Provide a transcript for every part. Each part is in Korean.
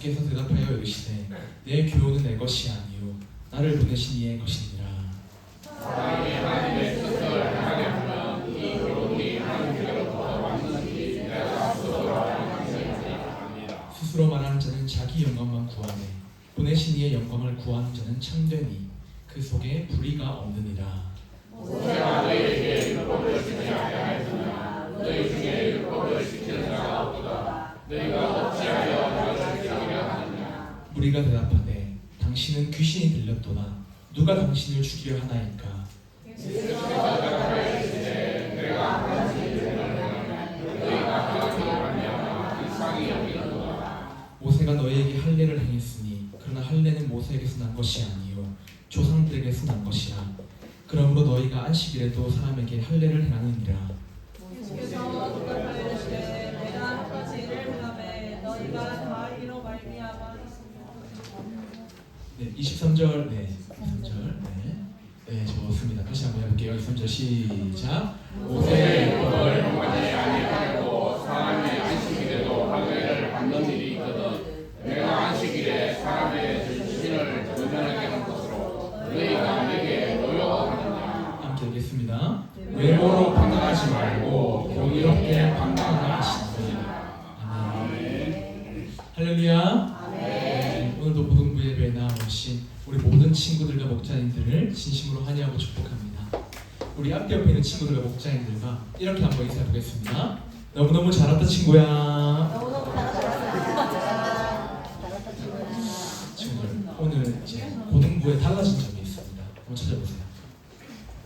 예수께서 대답하여 이르시되 내 교훈은 내 것이 아니요 나를 보내신 이의 것이니라. 사람이 하나님의 뜻을 행하게 하면 이 교훈이 하나님께로부터 왔는지 내가 스스로 말하느니라. 스스로 말하는 자는 자기 영광만 구하네 보내신 이의 영광을 구하는 자는 참되니 그 속에 불의가 없느니라. 모세가 너희에게 율법을 주지 아니하였으나 너희 중에 율법을 지키는 자가 없도다. 너희가 어찌하여 나를 지키려 하느냐. 무리가 대답하되 당신은 귀신이 들렸도다. 누가 당신을 죽이려 하나이까. 예수께서 대답하시되 내가 하나님의 일을 행하면 너희가 하나님을 말미암아 이상히 여기는도다. 모세가 너희에게 할례를 행했으니 그러나 할례는 모세에게서 난 것이 아니요 조상들에게서 난 것이라. 그러므로 너희가 안식일에도 사람에게 할례를 행하느니라. 예수께서 대답하시되 내가 한 가지 일을 행하매 너희가 다 이로 말미암아 네, 23절, 네, 23절, 네, 좋습니다. 다시 한번 해볼게요. 23절 시작. 모세의 율법을 행하지 아니하고 사람의 안식일에도 할례를 받는 일이 있거든 내가 안식일에 사람의 신을 거절하게 한 것으로 너희가 내게 노여하느냐. 함께 읽겠습니다. 외모로 판단하지 말고 경이롭게 판단하라 하시니라. 아멘. 할렐루야. 네, 오늘도 고등부 예배에 나오신 우리 모든 친구들과 목자님들을 진심으로 환영하고 축복합니다. 우리 앞에 옆에 있는 친구들과 목자님들과 이렇게 한번 인사해 보겠습니다. 너무너무 잘했다 친구야. 너무너무 잘하셨습니다. 친구들, 오늘 이제 고등부에 달라진 점이 있습니다. 한번 찾아보세요.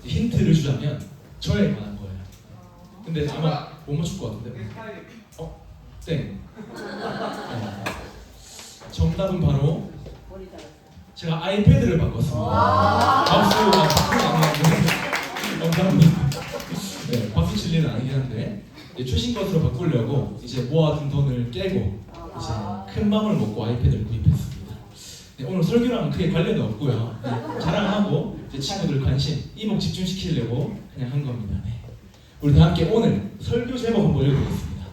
힌트를 주자면 저에 관한 거예요. 근데 아마 못 맞출 것 같은데. 땡. 정답은 바로 제가 아이패드를 바꿨습니다. 박수가 감사합니다. 네, 박수 칠 일은 아니긴 한데 최신 것으로 바꾸려고 이제 모아둔 돈을 깨고 이제 큰 마음을 먹고 아이패드를 구입했습니다. 네, 오늘 설교랑은 크게 관련이 없고요. 네, 자랑하고 이제 친구들 관심, 이목 집중시키려고 그냥 한 겁니다. 네. 우리 다 함께 오늘 설교 제목 한번 읽어보겠습니다.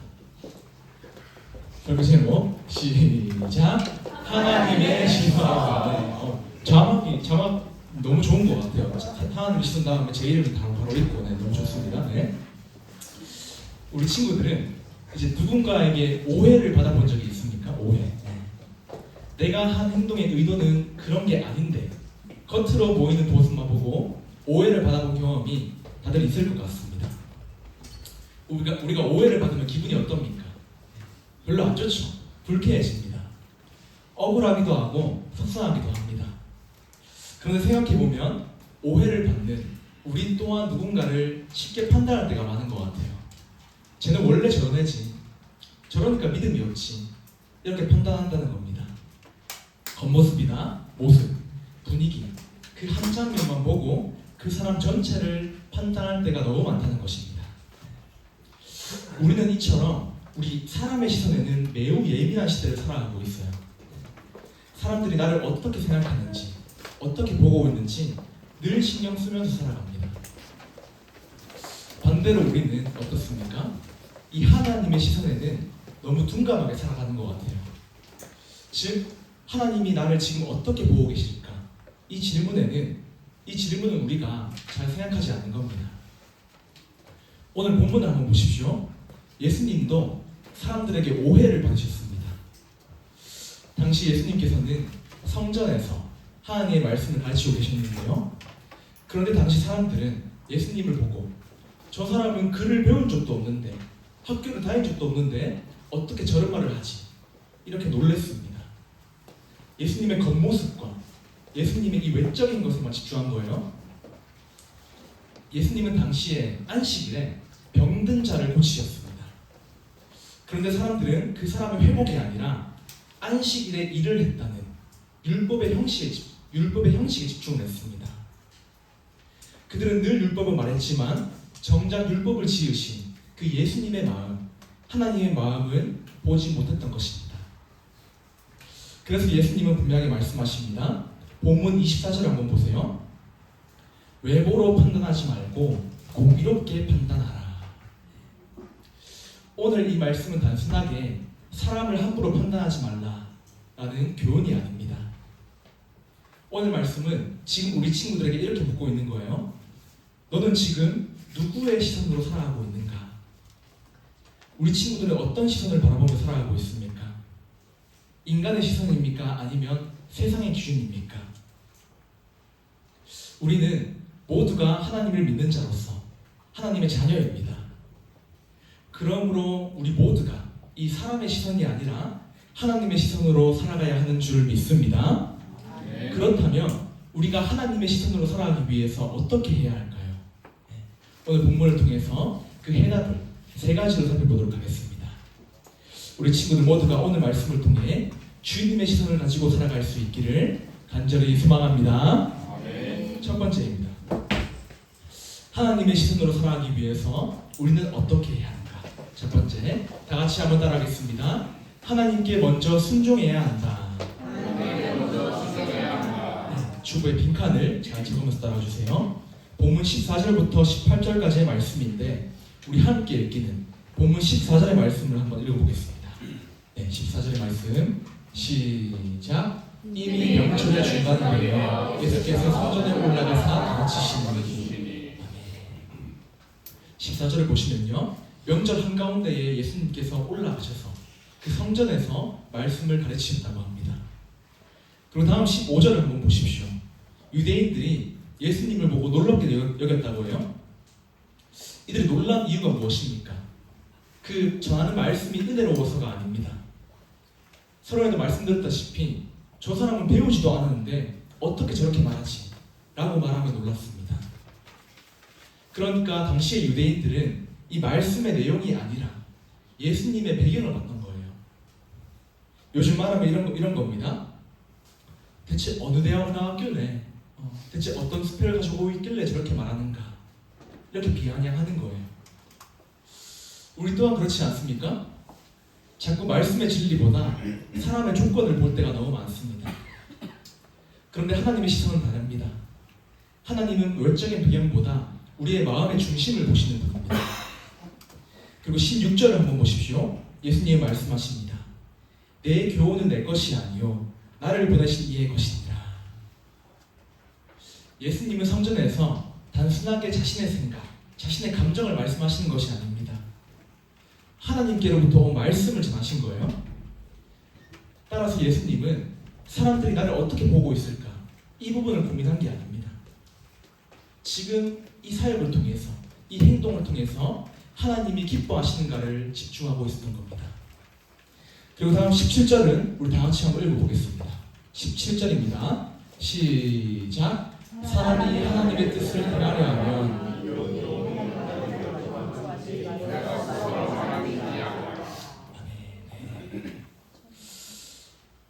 설교 제목 시작. 하나님의 시선. 네, 자막 너무 좋은 것 같아요. 하나님의 시선 다음에 제 이름이 바로 있고, 네, 너무 좋습니다. 네. 우리 친구들은 이제 누군가에게 오해를 받아본 적이 있습니까? 오해. 네. 내가 한 행동의 의도는 그런 게 아닌데 겉으로 보이는 모습만 보고 오해를 받아본 경험이 다들 있을 것 같습니다. 우리가 오해를 받으면 기분이 어떻습니까? 별로 안 좋죠. 불쾌해집니다. 억울하기도 하고 속상하기도 합니다. 그런데 생각해보면 오해를 받는 우린 또한 누군가를 쉽게 판단할 때가 많은 것 같아요. 쟤는 원래 저런 애지, 저러니까 믿음이 없지, 이렇게 판단한다는 겁니다. 겉모습이나 모습, 분위기, 그 한 장면만 보고 그 사람 전체를 판단할 때가 너무 많다는 것입니다. 우리는 이처럼 우리 사람의 시선에는 매우 예민한 시대를 살아가고 있어요. 사람들이 나를 어떻게 생각하는지, 어떻게 보고 있는지 늘 신경 쓰면서 살아갑니다. 반대로 우리는 어떻습니까? 이 하나님의 시선에는 너무 둔감하게 살아가는 것 같아요. 즉, 하나님이 나를 지금 어떻게 보고 계실까? 이 질문은 우리가 잘 생각하지 않는 겁니다. 오늘 본문을 한번 보십시오. 예수님도 사람들에게 오해를 받으셨습니다. 당시 예수님께서는 성전에서 하나님의 말씀을 가르치고 계셨는데요. 그런데 당시 사람들은 예수님을 보고 저 사람은 글을 배운 적도 없는데 학교를 다닌 적도 없는데 어떻게 저런 말을 하지? 이렇게 놀랬습니다. 예수님의 겉모습과 예수님의 이 외적인 것에만 집중한 거예요. 예수님은 당시에 안식일에 병든 자를 고치셨습니다. 그런데 사람들은 그 사람의 회복이 아니라 안식일에 일을 했다는 율법의 형식에 집중을 했습니다. 그들은 늘 율법을 말했지만 정작 율법을 지으신 그 예수님의 마음, 하나님의 마음은 보지 못했던 것입니다. 그래서 예수님은 분명히 말씀하십니다. 본문 24절 한번 보세요. 외모로 판단하지 말고 공의롭게 판단하라. 오늘 이 말씀은 단순하게 사람을 함부로 판단하지 말라, 라는 교훈이 아닙니다. 오늘 말씀은 지금 우리 친구들에게 이렇게 묻고 있는 거예요. 너는 지금 누구의 시선으로 살아가고 있는가? 우리 친구들은 어떤 시선을 바라보며 살아가고 있습니까? 인간의 시선입니까? 아니면 세상의 기준입니까? 우리는 모두가 하나님을 믿는 자로서 하나님의 자녀입니다. 그러므로 우리 모두가 이 사람의 시선이 아니라 하나님의 시선으로 살아가야 하는 줄 믿습니다. 그렇다면 우리가 하나님의 시선으로 살아가기 위해서 어떻게 해야 할까요? 오늘 본문을 통해서 그 해답을 세 가지로 살펴보도록 하겠습니다. 우리 친구들 모두가 오늘 말씀을 통해 주님의 시선을 가지고 살아갈 수 있기를 간절히 소망합니다. 첫 번째입니다. 하나님의 시선으로 살아가기 위해서 우리는 어떻게 해야 하는가? 첫 번째, 다 같이 한번 따라하겠습니다. 하나님께 먼저 순종해야 한다. 주부의 빈칸을 잘 적으면서 따라주세요. 본문 14절부터 18절까지의 말씀인데 우리 함께 읽기는 본문 14절의 말씀을 한번 읽어보겠습니다. 네, 14절의 말씀 시작. 이미 명절의 중간이며 예수께서 성전에 올라가사 가르치시니. 14절을 보시면요, 명절 한가운데에 예수님께서 올라가셔서 그 성전에서 말씀을 가르치셨다고 합니다. 그리고 다음 15절을 한번 보십시오. 유대인들이 예수님을 보고 놀랍게 여겼다고 해요. 이들이 놀란 이유가 무엇입니까? 그 전하는 말씀이 은혜로워서가 아닙니다. 서로에도 말씀드렸다시피 저 사람은 배우지도 않았는데 어떻게 저렇게 말하지? 라고 말하며 놀랐습니다. 그러니까 당시의 유대인들은 이 말씀의 내용이 아니라 예수님의 배경을 봤던 거예요. 요즘 말하면 이런 겁니다. 대체 어느 대학을 나왔길래 대체 어떤 스펙을 가지고 있길래 저렇게 말하는가? 이렇게 비아냥하는 거예요. 우리 또한 그렇지 않습니까? 자꾸 말씀의 진리보다 사람의 조건을 볼 때가 너무 많습니다. 그런데 하나님의 시선은 다릅니다. 하나님은 외적인 배경보다 우리의 마음의 중심을 보시는 분입니다. 그리고 16절을 한번 보십시오. 예수님이 말씀하십니다. 내 교훈은 내 것이 아니요 나를 보내신 이의 것이니라. 예수님은 성전에서 단순하게 자신의 생각, 자신의 감정을 말씀하시는 것이 아닙니다. 하나님께로부터 온 말씀을 전하신 거예요. 따라서 예수님은 사람들이 나를 어떻게 보고 있을까? 이 부분을 고민한 게 아닙니다. 지금 이 사역을 통해서, 이 행동을 통해서 하나님이 기뻐하시는가를 집중하고 있었던 겁니다. 그리고 다음 17절은 우리 다 같이 한번 읽어보겠습니다. 17절입니다. 시작. 사람이 하나님의 뜻을 행하려 하면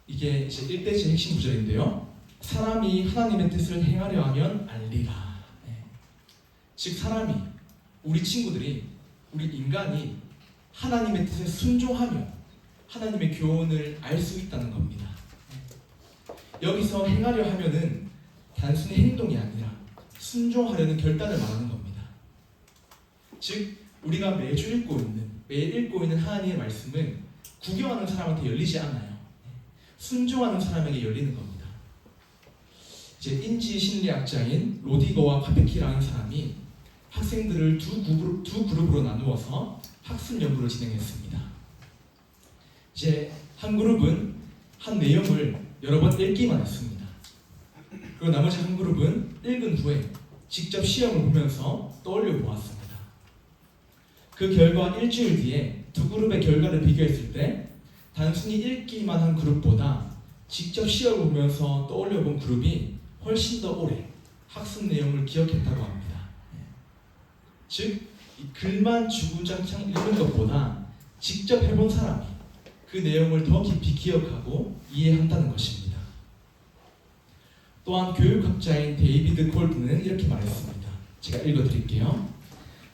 이게 제 1대지 핵심 구절인데요. 사람이 하나님의 뜻을 행하려 하면 알리라. 즉 사람이, 우리 친구들이, 우리 인간이 하나님의 뜻에 순종하며 하나님의 교훈을 알 수 있다는 겁니다. 여기서 행하려 하면은 단순히 행동이 아니라 순종하려는 결단을 말하는 겁니다. 즉 우리가 매일 읽고 있는 하나님의 말씀은 구경하는 사람한테 열리지 않아요. 순종하는 사람에게 열리는 겁니다. 이제 인지 심리학자인 로디거와 카페키라는 사람이 학생들을 두 그룹으로 나누어서 학습 연구를 진행했습니다. 이제 한 그룹은 한 내용을 여러 번 읽기만 했습니다. 그리고 나머지 한 그룹은 읽은 후에 직접 시험을 보면서 떠올려 보았습니다. 그 결과 일주일 뒤에 두 그룹의 결과를 비교했을 때 단순히 읽기만 한 그룹보다 직접 시험을 보면서 떠올려 본 그룹이 훨씬 더 오래 학습 내용을 기억했다고 합니다. 즉, 이 글만 주구장창 읽는 것보다 직접 해본 사람이 그 내용을 더 깊이 기억하고 이해한다는 것입니다. 또한 교육학자인 데이비드 콜드는 이렇게 말했습니다. 제가 읽어드릴게요.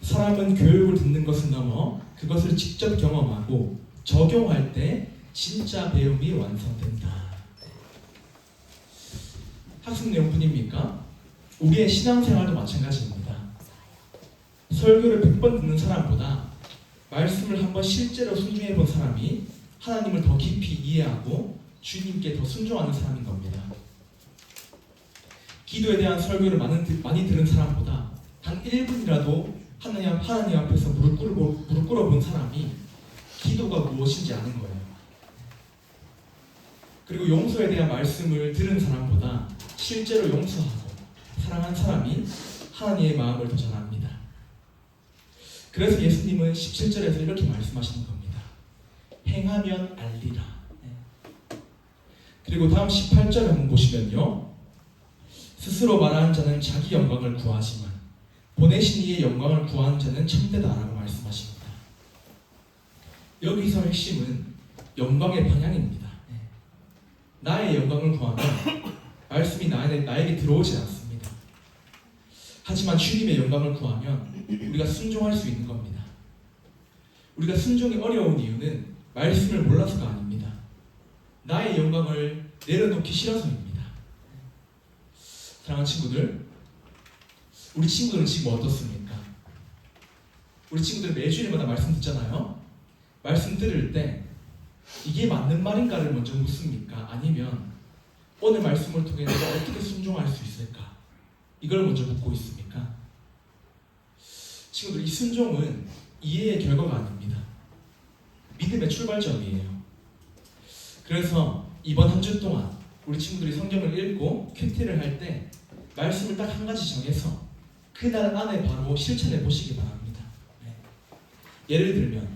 사람은 교육을 듣는 것을 넘어 그것을 직접 경험하고 적용할 때 진짜 배움이 완성된다. 학습 내용뿐입니까? 우리의 신앙생활도 마찬가지입니다. 설교를 100번 듣는 사람보다 말씀을 한번 실제로 순종해 본 사람이 하나님을 더 깊이 이해하고 주님께 더 순종하는 사람인 겁니다. 기도에 대한 설교를 많이 들은 사람보다 단 1분이라도 하나님 앞에서 무릎 꿇어본 사람이 기도가 무엇인지 아는 거예요. 그리고 용서에 대한 말씀을 들은 사람보다 실제로 용서하고 사랑한 사람이 하나님의 마음을 더 잘 압니다. 그래서 예수님은 17절에서 이렇게 말씀하시는 겁니다. 행하면 알리라. 그리고 다음 18절 한번 보시면요. 스스로 말하는 자는 자기 영광을 구하지만 보내신 이의 영광을 구하는 자는 참되다라고 말씀하십니다. 여기서 핵심은 영광의 방향입니다. 나의 영광을 구하면 말씀이 나에게 들어오지 않습니다. 하지만 주님의 영광을 구하면 우리가 순종할 수 있는 겁니다. 우리가 순종이 어려운 이유는 말씀을 몰라서가 아닙니다. 나의 영광을 내려놓기 싫어서입니다. 사랑하는 친구들, 우리 친구들은 지금 어떻습니까? 우리 친구들 매주일마다 말씀 듣잖아요. 말씀 들을 때 이게 맞는 말인가를 먼저 묻습니까? 아니면 오늘 말씀을 통해 내가 어떻게 순종할 수 있을까? 이걸 먼저 묻고 있습니까? 친구들, 이 순종은 이해의 결과가 아닙니다. 믿음의 출발점이에요. 그래서 이번 한 주 동안 우리 친구들이 성경을 읽고 큐티를 할 때 말씀을 딱 한 가지 정해서 그날 안에 바로 실천해 보시기 바랍니다. 예를 들면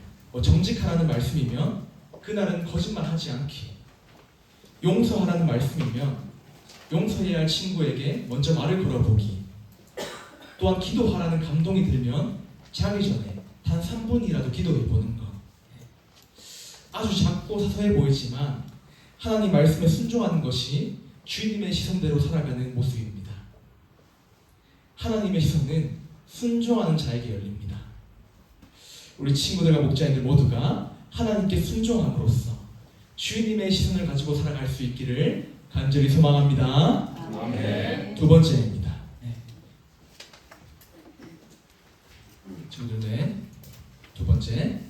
정직하라는 말씀이면 그날은 거짓말하지 않기, 용서하라는 말씀이면 용서해야 할 친구에게 먼저 말을 걸어보기, 또한 기도하라는 감동이 들면 자기 전에 단 3분이라도 기도해보는 것. 아주 작고 사소해 보이지만 하나님 말씀에 순종하는 것이 주님의 시선대로 살아가는 모습입니다. 하나님의 시선은 순종하는 자에게 열립니다. 우리 친구들과 목자님들 모두가 하나님께 순종함으로써 주님의 시선을 가지고 살아갈 수 있기를 간절히 소망합니다. 아멘. 두 번째입니다. 친구들, 네. 두 번째,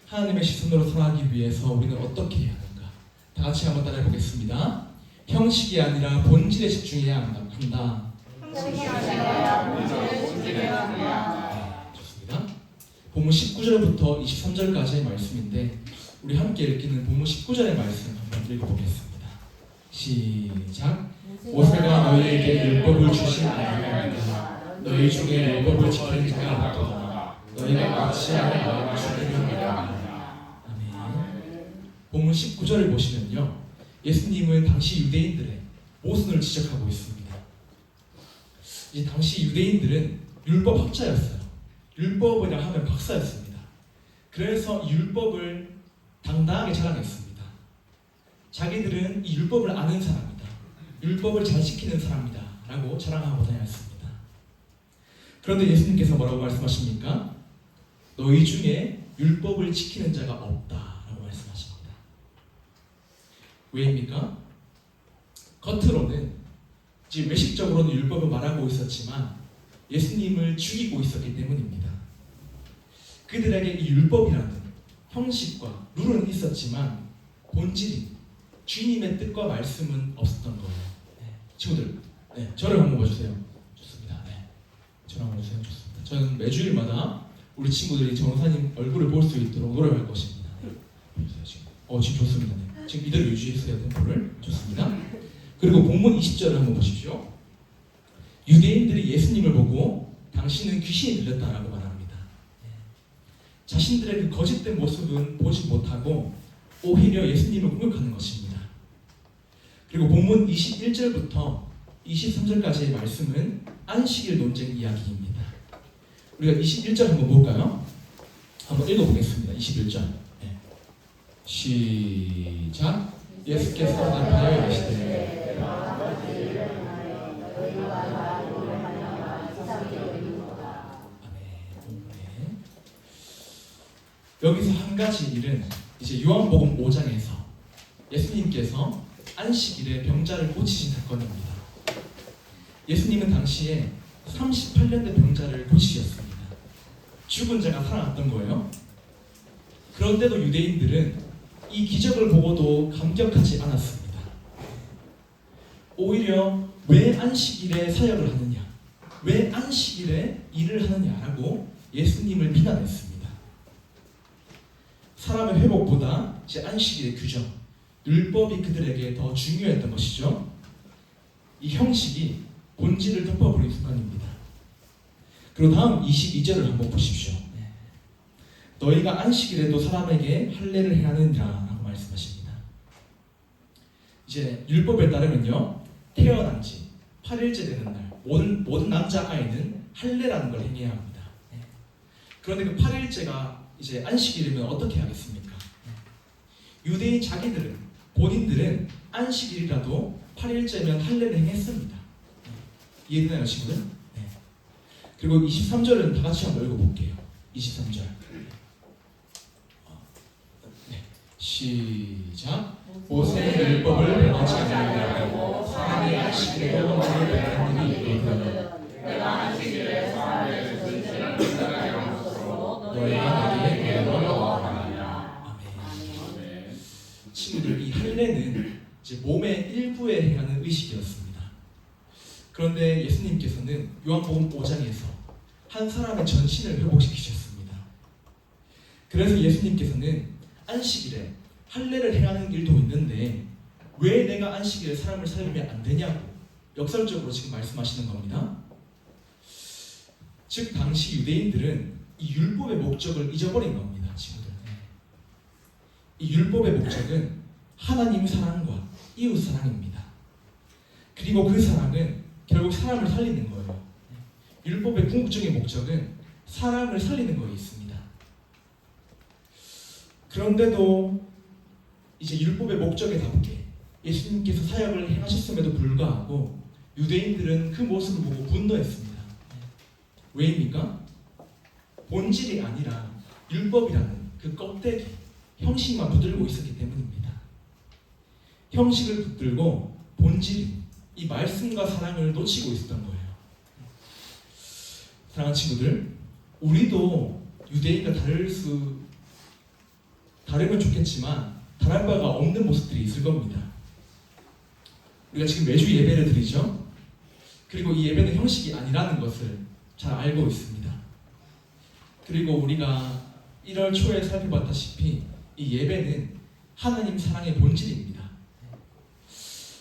하나님의 시선으로 살아가기 위해서 우리는 어떻게 해야 하는가? 다 같이 한번 따라해 보겠습니다. 형식이 아니라 본질에 집중해야 한다. 좋습니다. 본문 19절부터 23절까지의 말씀인데 우리 함께 읽기는 본문 19절의 말씀 한번 읽어보겠습니다. 시작. 모세가 너희에게 율법을 주신 아니하니까 너희 중에 율법을 지키는 자가 없도다. 너희가 마치 않은 너희가 주님이라. 아멘. 본문 19절을 보시면요, 예수님은 당시 유대인들의 모순을 지적하고 있습니다. 이 당시 유대인들은 율법 학자였어요. 율법이라 하면 박사였습니다. 그래서 이 율법을 당당하게 자랑했습니다. 자기들은 이 율법을 아는 사람이다, 율법을 잘 지키는 사람이다 라고 자랑하고 다녔습니다. 그런데 예수님께서 뭐라고 말씀하십니까? 너희 중에 율법을 지키는 자가 없다 라고 말씀하십니다. 왜입니까? 겉으로는 지금 외식적으로는 율법을 말하고 있었지만 예수님을 죽이고 있었기 때문입니다. 그들에게 이 율법이라는 형식과 룰은 있었지만 본질인 주님의 뜻과 말씀은 없었던 거예요. 친구들, 저를 한번 봐주세요. 좋습니다. 저를 한번 봐주세요. 좋습니다. 저는 매주일마다 우리 친구들이 전사님 얼굴을 볼 수 있도록 노력할 것입니다. 보세요, 지금. 지금 좋습니다. 지금 이대로 유지해주세요. 템포를. 좋습니다. 그리고 본문 20절을 한번 보십시오. 유대인들이 예수님을 보고 당신은 귀신이 들렸다라고 말합니다. 자신들의 그 거짓된 모습은 보지 못하고 오히려 예수님을 공격하는 것입니다. 그리고 본문 21절부터 23절까지의 말씀은 안식일 논쟁 이야기입니다. 우리가 21절 한번 볼까요? 한번 읽어보겠습니다. 21절. 시작. 예수께서 대답하여 이르시되 여기서 한 가지 일은 이제 요한복음 5장에서 예수님께서 안식일에 병자를 고치신 사건입니다. 예수님은 당시에 38년 된 병자를 고치셨습니다. 죽은 자가 살아났던 거예요. 그런데도 유대인들은 이 기적을 보고도 감격하지 않았습니다. 오히려 왜 안식일에 사역을 하느냐, 왜 안식일에 일을 하느냐라고 예수님을 비난했습니다. 사람의 회복보다 이제 안식일의 규정, 율법이 그들에게 더 중요했던 것이죠. 이 형식이 본질을 덮어버린 순간입니다. 그리고 다음 22절을 한번 보십시오. 너희가 안식일에도 사람에게 할례를 해야 하느니라라고 말씀하십니다. 이제 율법에 따르면요, 태어난 지 8일째 되는 날 모든 남자 아이는 할례라는 걸 행해야 합니다. 그런데 그 8일째가 이제 안식일이면 어떻게 하겠습니까? 유대인 본인들은 안식일이라도 8일째면 할례를 행했습니다. 이해되나요, 친구들? 네. 그리고 23절은 다 같이 한번 읽어볼게요. 23절. 네. 시작. 모세의 율법을 변하지 아니하고 사람이 안식일에 영원을 변하는 일이 있거든 내가 안식일에 사람의 전신을 건전하게 하는 것으로 너희가 너희에게 어려워하느냐. 아멘. 친구들, 이 할례는 이제 몸의 일부에 행하는 의식이었습니다. 그런데 예수님께서는 요한복음 5장에서 한 사람의 전신을 회복시키셨습니다. 그래서 예수님께서는 안식일에 할례를 행하는 일도 있는데 왜 내가 안식일에 사람을 살리면 안 되냐고 역설적으로 지금 말씀하시는 겁니다. 즉 당시 유대인들은 이 율법의 목적을 잊어버린 겁니다, 친구들. 이 율법의 목적은 하나님 사랑과 이웃 사랑입니다. 그리고 그 사랑은 결국 사람을 살리는 거예요. 율법의 궁극적인 목적은 사람을 살리는 거에 있습니다. 그런데도 이제 율법의 목적에답게 예수님께서 사역을 행하셨음에도 불구하고 유대인들은 그 모습을 보고 분노했습니다. 왜입니까? 본질이 아니라 율법이라는 그 껍데기, 형식만 붙들고 있었기 때문입니다. 형식을 붙들고 본질인 이 말씀과 사랑을 놓치고 있었던 거예요. 사랑하는 친구들, 우리도 유대인과 다르면 좋겠지만 다를 바가 없는 모습들이 있을 겁니다. 우리가 지금 매주 예배를 드리죠. 그리고 이 예배는 형식이 아니라는 것을 잘 알고 있습니다. 그리고 우리가 1월 초에 살펴봤다시피 이 예배는 하나님 사랑의 본질입니다.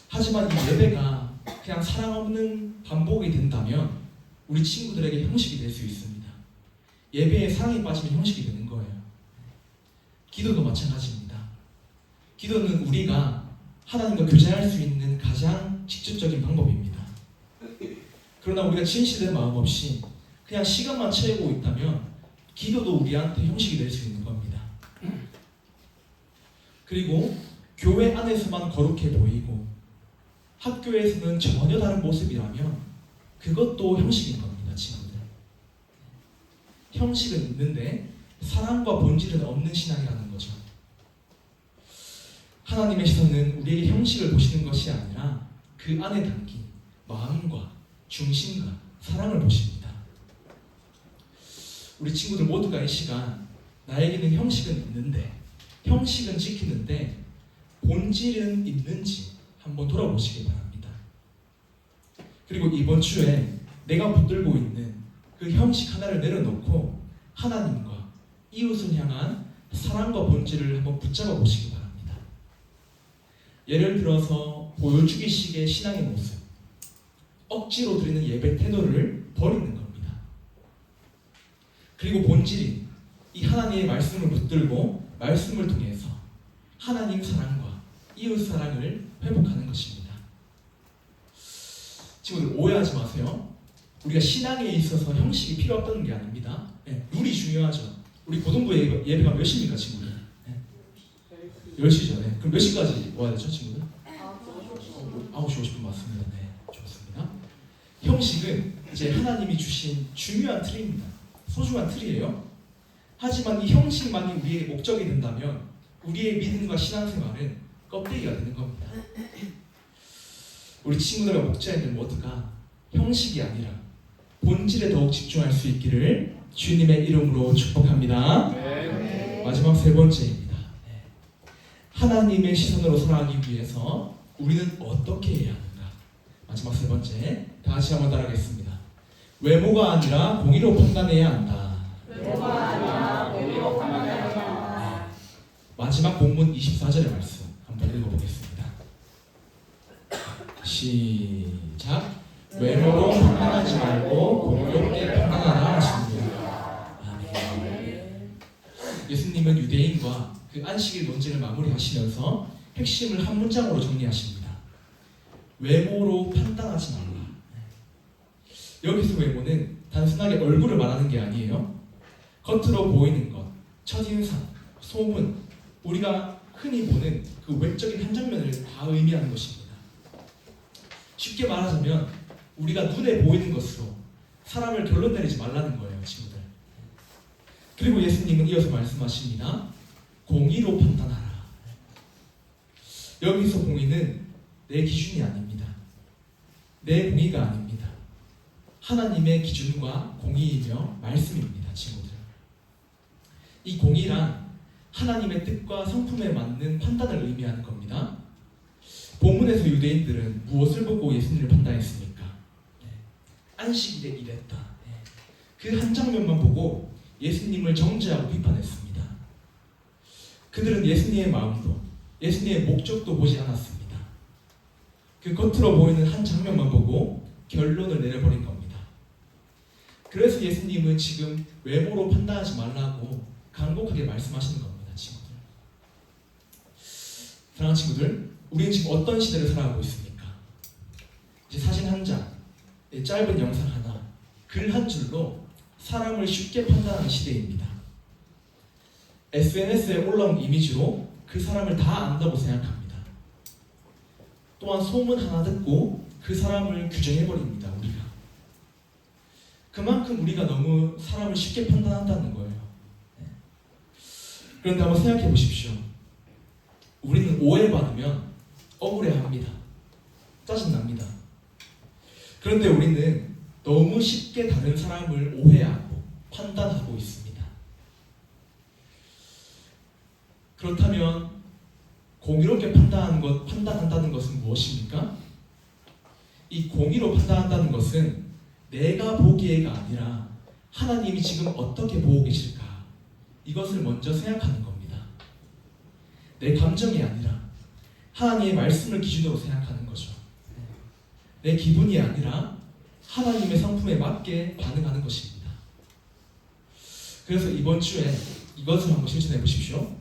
하지만 이 예배가 그냥 사랑 없는 반복이 된다면 우리 친구들에게 형식이 될 수 있습니다. 예배에 사랑이 빠지면 형식이 되는 거예요. 기도도 마찬가지입니다. 기도는 우리가 하나님과 교제할 수 있는 가장 직접적인 방법입니다. 그러나 우리가 진실된 마음 없이 그냥 시간만 채우고 있다면 기도도 우리한테 형식이 될 수 있는 겁니다. 그리고 교회 안에서만 거룩해 보이고 학교에서는 전혀 다른 모습이라면 그것도 형식인 겁니다, 친구들. 형식은 있는데 사랑과 본질은 없는 신앙이라는 거죠. 하나님의 시선은 우리에게 형식을 보시는 것이 아니라 그 안에 담긴 마음과 중심과 사랑을 보십니다. 우리 친구들 모두가 이 시간 나에게는 형식은 있는데 형식은 지키는데 본질은 있는지 한번 돌아보시기 바랍니다. 그리고 이번 주에 내가 붙들고 있는 그 형식 하나를 내려놓고 하나님과 이웃을 향한 사랑과 본질을 한번 붙잡아 보시기 바랍니다. 예를 들어서 보여주기식의 신앙의 모습, 억지로 드리는 예배 태도를 버리는 겁니다. 그리고 본질인 이 하나님의 말씀을 붙들고 말씀을 통해서 하나님 사랑과 이웃 사랑을 회복하는 것입니다. 친구들 오해하지 마세요. 우리가 신앙에 있어서 형식이 필요 없다는 게 아닙니다. 룰이 중요하죠. 우리 고등부 예배가 몇 시입니까, 친구들? 10시 전에. 그럼 몇 시까지 와야 되죠, 친구들? 9시 50분 맞습니다. 네, 좋습니다. 형식은 이제 하나님이 주신 중요한 틀입니다. 소중한 틀이에요. 하지만 이 형식만이 우리의 목적이 된다면 우리의 믿음과 신앙생활은 껍데기가 되는 겁니다. 우리 친구들과 목자님들 모두가 형식이 아니라 본질에 더욱 집중할 수 있기를 주님의 이름으로 축복합니다. 네. 마지막 세 번째입니다. 하나님의 시선으로 살아가기 위해서 우리는 어떻게 해야 하는가? 마지막 세 번째, 다 같이 한번 따라하겠습니다. 외모가 아니라 공의로 판단해야 한다. 외모가 아니라 공의로 판단해야 한다. 마지막 본문 24절의 말씀 한번 읽어보겠습니다. 시작. 외모로 판단하지 말고 공의롭게 판단하라 하십니다. 아멘. 예수님은 유대인과 그 안식일 논쟁을 마무리하시면서 핵심을 한 문장으로 정리하십니다. 외모로 판단하지 말라. 여기서 외모는 단순하게 얼굴을 말하는 게 아니에요. 겉으로 보이는 것, 첫인상, 소문, 우리가 흔히 보는 그 외적인 한 장면을 다 의미하는 것입니다. 쉽게 말하자면 우리가 눈에 보이는 것으로 사람을 결론 내리지 말라는 거예요, 친구들. 그리고 예수님은 이어서 말씀하십니다. 공의로 판단하라. 여기서 공의는 내 기준이 아닙니다. 내 공의가 아닙니다. 하나님의 기준과 공의이며 말씀입니다, 친구들. 이 공의란 하나님의 뜻과 성품에 맞는 판단을 의미하는 겁니다. 본문에서 유대인들은 무엇을 보고 예수님을 판단했습니까? 안식일에 일했다. 그 한 장면만 보고 예수님을 정죄하고 비판했습니다. 그들은 예수님의 마음도 예수님의 목적도 보지 않았습니다. 그 겉으로 보이는 한 장면만 보고 결론을 내려버린 겁니다. 그래서 예수님은 지금 외모로 판단하지 말라고 간곡하게 말씀하시는 겁니다, 친구들. 사랑하는 친구들, 우리는 지금 어떤 시대를 살아가고 있습니까? 이제 사진 한 장, 짧은 영상 하나, 글 한 줄로 사람을 쉽게 판단하는 시대입니다. SNS에 올라온 이미지로 그 사람을 다 안다고 생각합니다. 또한 소문 하나 듣고 그 사람을 규정해버립니다, 우리가. 그만큼 우리가 너무 사람을 쉽게 판단한다는 거예요. 그런데 한번 생각해 보십시오. 우리는 오해받으면 억울해합니다. 짜증납니다. 그런데 우리는 너무 쉽게 다른 사람을 오해하고 판단하고 있습니다. 그렇다면 공의롭게 판단한다는 것은 무엇입니까? 이 공의로 판단한다는 것은 내가 보기에가 아니라 하나님이 지금 어떻게 보고 계실까? 이것을 먼저 생각하는 겁니다. 내 감정이 아니라 하나님의 말씀을 기준으로 생각하는 거죠. 내 기분이 아니라 하나님의 성품에 맞게 반응하는 것입니다. 그래서 이번 주에 이것을 한번 실천해 보십시오.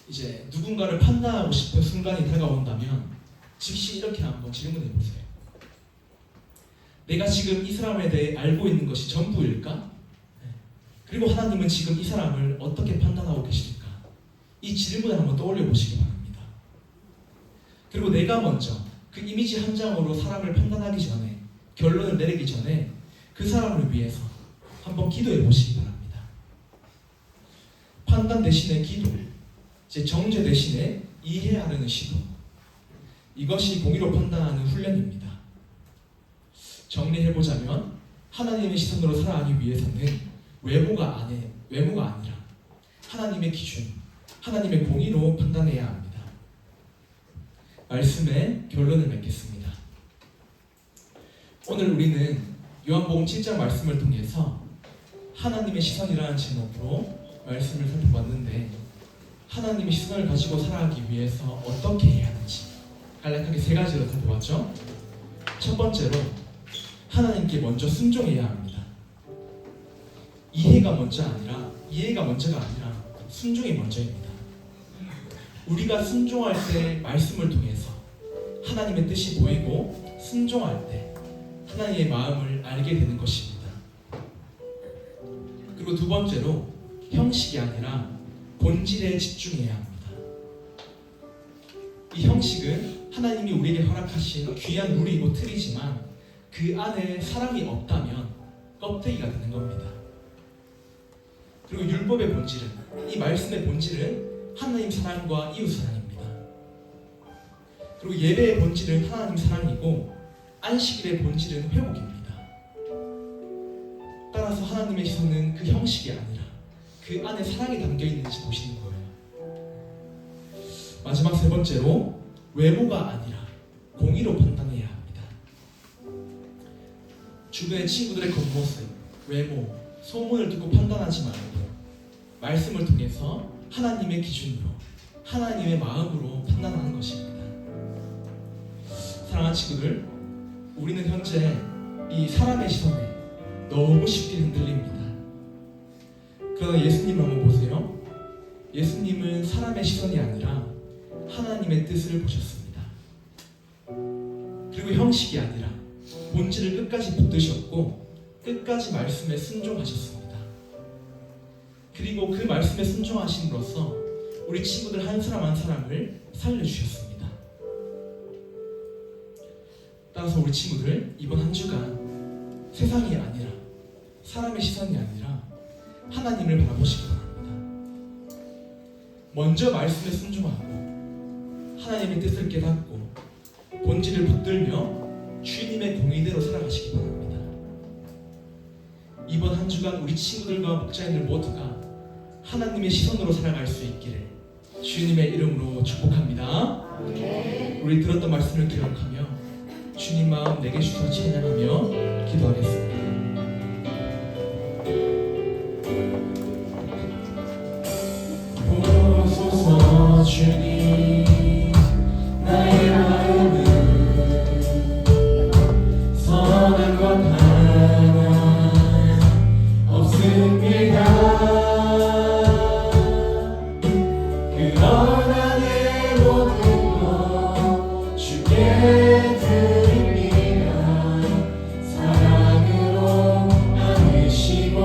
이제 누군가를 판단하고 싶은 순간이 다가온다면 즉시 이렇게 한번 질문해 보세요. 내가 지금 이 사람에 대해 알고 있는 것이 전부일까? 그리고 하나님은 지금 이 사람을 어떻게 판단하고 계실까? 이 질문을 한번 떠올려 보시기 바랍니다. 그리고 내가 먼저 그 이미지 한 장으로 사람을 판단하기 전에, 결론을 내리기 전에 그 사람을 위해서 한번 기도해 보시기 바랍니다. 판단 대신에 기도, 제 정죄 대신에 이해하려는 시도, 이것이 공의로 판단하는 훈련입니다. 정리해보자면 하나님의 시선으로 살아가기 위해서는 외모가 아니라 하나님의 기준, 하나님의 공의로 판단해야 합니다. 말씀의 결론을 맺겠습니다. 오늘 우리는 요한복음 7장 말씀을 통해서 하나님의 시선이라는 제목으로 말씀을 살펴봤는데, 하나님의 시선을 가지고 살아가기 위해서 어떻게 해야 하는지 간략하게 세 가지로 살펴봤죠. 첫 번째로 하나님께 먼저 순종해야 합니다. 이해가 먼저가 아니라 순종이 먼저입니다. 우리가 순종할 때 말씀을 통해서 하나님의 뜻이 보이고 순종할 때 하나님의 마음을 알게 되는 것입니다. 그리고 두 번째로 형식이 아니라 본질에 집중해야 합니다. 이 형식은 하나님이 우리에게 허락하신 귀한 룰이고 틀이지만 그 안에 사랑이 없다면 껍데기가 되는 겁니다. 그리고 율법의 본질은, 이 말씀의 본질은 하나님 사랑과 이웃 사랑입니다. 그리고 예배의 본질은 하나님 사랑이고 안식일의 본질은 회복입니다. 따라서 하나님의 시선은 그 형식이 아니라 그 안에 사랑이 담겨 있는지 보시는 거예요. 마지막 세 번째로 외모가 아니라 공의로 판단해야 합니다. 주변의 친구들의 겉모습, 외모, 소문을 듣고 판단하지 말고 말씀을 통해서 하나님의 기준으로 하나님의 마음으로 판단하는 것입니다. 사랑하는 친구들, 우리는 현재 이 사람의 시선에 너무 쉽게 흔들립니다. 그러나 예수님 한번 보세요. 예수님은 사람의 시선이 아니라 하나님의 뜻을 보셨습니다. 그리고 형식이 아니라 본질을 끝까지 붙드셨고 끝까지 말씀에 순종하셨습니다. 그리고 그 말씀에 순종하심으로써 우리 친구들 한 사람 한 사람을 살려주셨습니다. 따라서 우리 친구들 이번 한 주간 세상이 아니라 사람의 시선이 아니라 하나님을 바라보시기 바랍니다. 먼저 말씀에 순종하고 하나님의 뜻을 깨닫고 본질을 붙들며 주님의 공의대로 살아가시기 바랍니다. 이번 한 주간 우리 친구들과 목자님들 모두가 하나님의 시선으로 살아갈 수 있기를 주님의 이름으로 축복합니다. 우리 들었던 말씀을 기억하며 주님 마음 내게 주셔서 찬양하며 기도하겠습니다. 보소서 주님, 나의 마음은 선한 것 하나 없습니다. 그러나 내 모든 것 주께 드립니다. 사랑으로 안으시고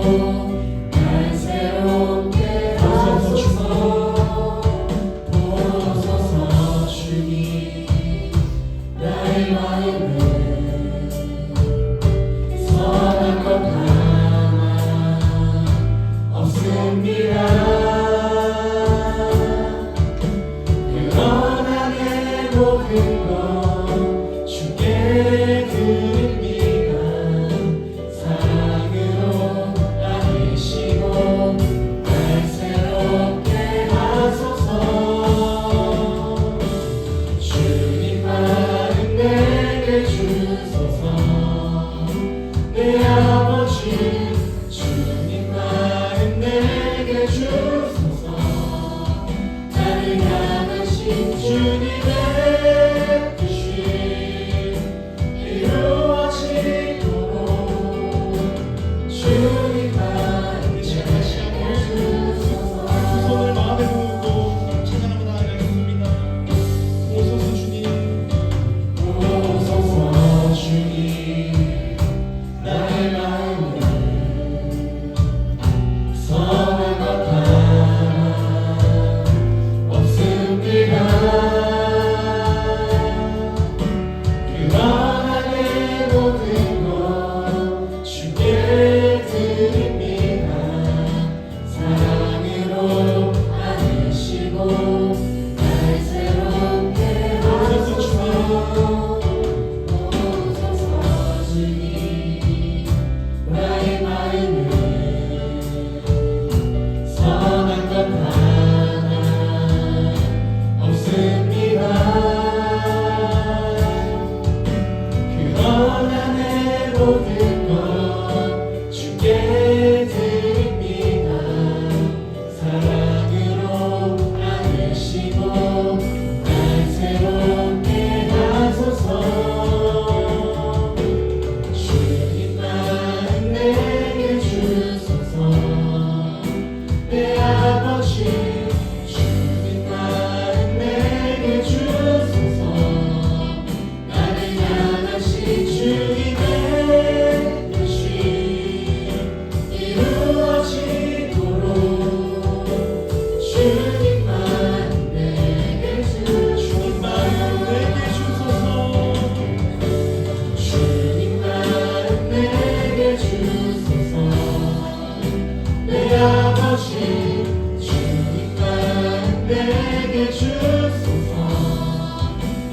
날 새롭게 하소서. 보소서 주님, 나의 마음은 선한 것 하나 없습니다. 그러나 내 모든 것 주께 드립니다. 사랑으로 안으시고 날 새롭게 하소서. 주님 마음 내게 주소서. 내 아버지 주님 마음 내게 주소서. 나를 향하신 주님의 뜻이 이루어지도록 주님 마음 내게 주소서. 두 손을 마음에 모으고 찬양하며 나아가겠습니다. 오소서 주님, 오소서 주님, 나의 마음은 선한 것 하나 없습니다. 그러나 내 모든 것 주께 드립니다. 사랑으로 안으시고 날 새롭게 하소서. 오소서 주님, 나의 마음은 선한 것 하나 없습니다. 그러나 내 모든 것 주께 드립니다. 사랑으로 안으시고 날 새롭게 하소서. 주님 마음 내게 주소서. 내 아버지 주님 마음 내게 주소서. 나를 향하신 주님의 뜻이 이루어지도록 주님 마음 내게 주소서. 주님 마음 내게 주소서. 주님 마음 내게 주소서. 내 아버지 주님 마음 내게 주소서.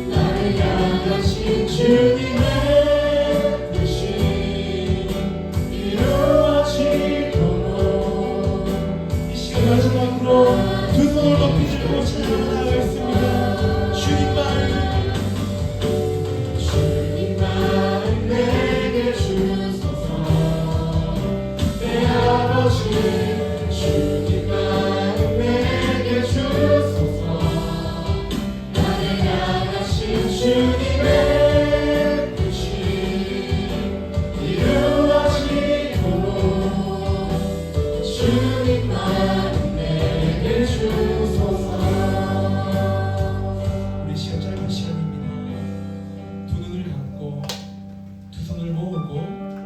나를 향하신 주님의 뜻이 이루어지도록 이 시간 마지막으로 두 손을 높이 들고 찬양을 나가겠습니다. 주님 마음 내게 주소서. 내 아버지 주님 마음 내게 주소서. 나를 향하신 주님의 뜻이 이루어지도록 주님 마음 내게 주소서. 우리 시간 짧은 시간입니다. 두 눈을 감고 두 손을 모으고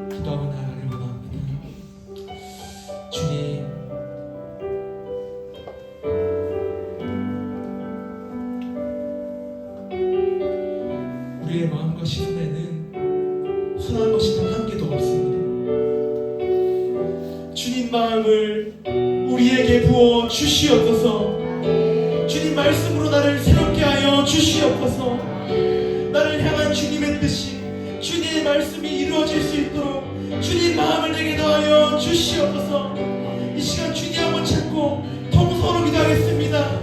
기도하고 나아가길 원합니다. 주님, 우리의 마음과 시선에는 선한 것이 단 한 개도 없습니다. 주님 마음을 우리에게 부어 주시옵소서. 주님 말씀으로 나를 새롭게 하여 주시옵소서. 나를 향한 주님의 뜻이, 주님의 말씀이 이루어질 수 있도록 주님 마음을 내게 더하여 주시옵소서. 이 시간 주님 한번 찾고 통성으로 기도하겠습니다.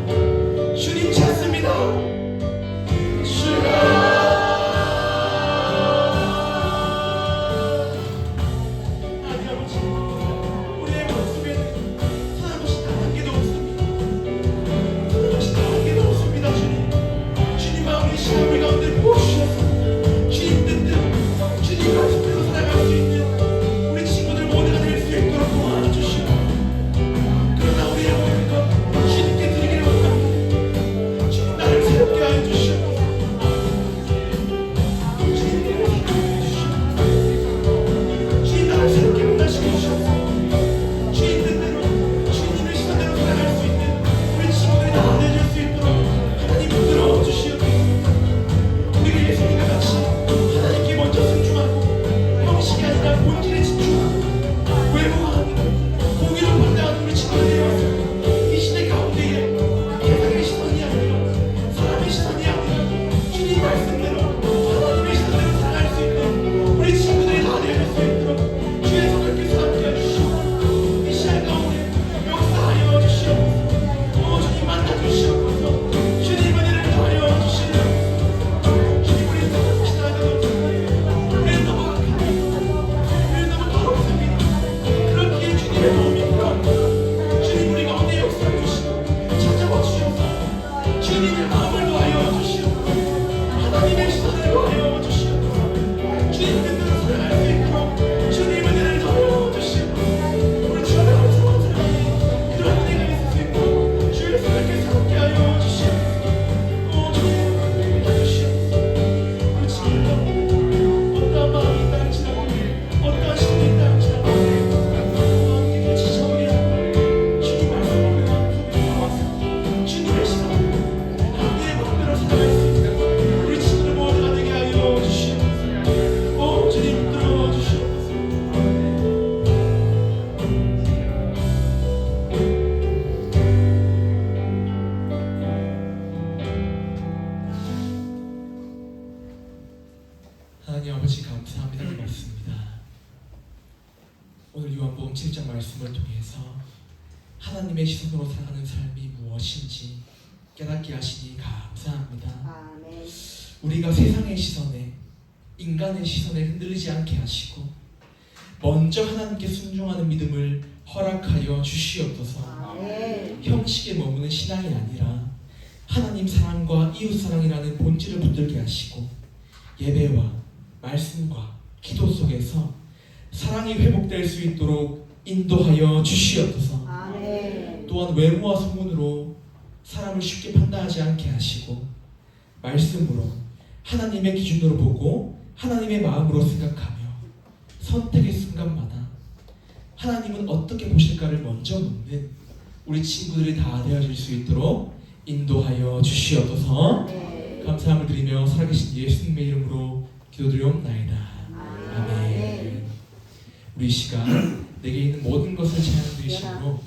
주님 찾습니다. 주여, 하나님 아버지 감사합니다. 고맙습니다. 오늘 요한복음 7장 말씀을 통해서 하나님의 시선으로 살아가는 삶이 무엇인지 깨닫게 하시니 감사합니다. 아멘. 우리가 세상의 시선에, 인간의 시선에 흔들리지 않게 하시고 먼저 하나님께 순종하는 믿음을 허락하여 주시옵소서. 아멘. 형식에 머무는 신앙이 아니라 하나님 사랑과 이웃 사랑이라는 본질을 붙들게 하시고 예배와 말씀과 기도 속에서 사랑이 회복될 수 있도록 인도하여 주시옵소서. 아멘. 또한 외모와 소문으로 사람을 쉽게 판단하지 않게 하시고 말씀으로 하나님의 기준으로 보고 하나님의 마음으로 생각하며 선택의 순간마다 하나님은 어떻게 보실까를 먼저 묻는 우리 친구들이 다 되어질 수 있도록 인도하여 주시옵소서. 네. 감사함을 드리며 살아계신 예수님의 이름으로 기도드리옵나이다. 아멘. 우리 이 시간 내게 있는 모든 것을 찬양 드리심으로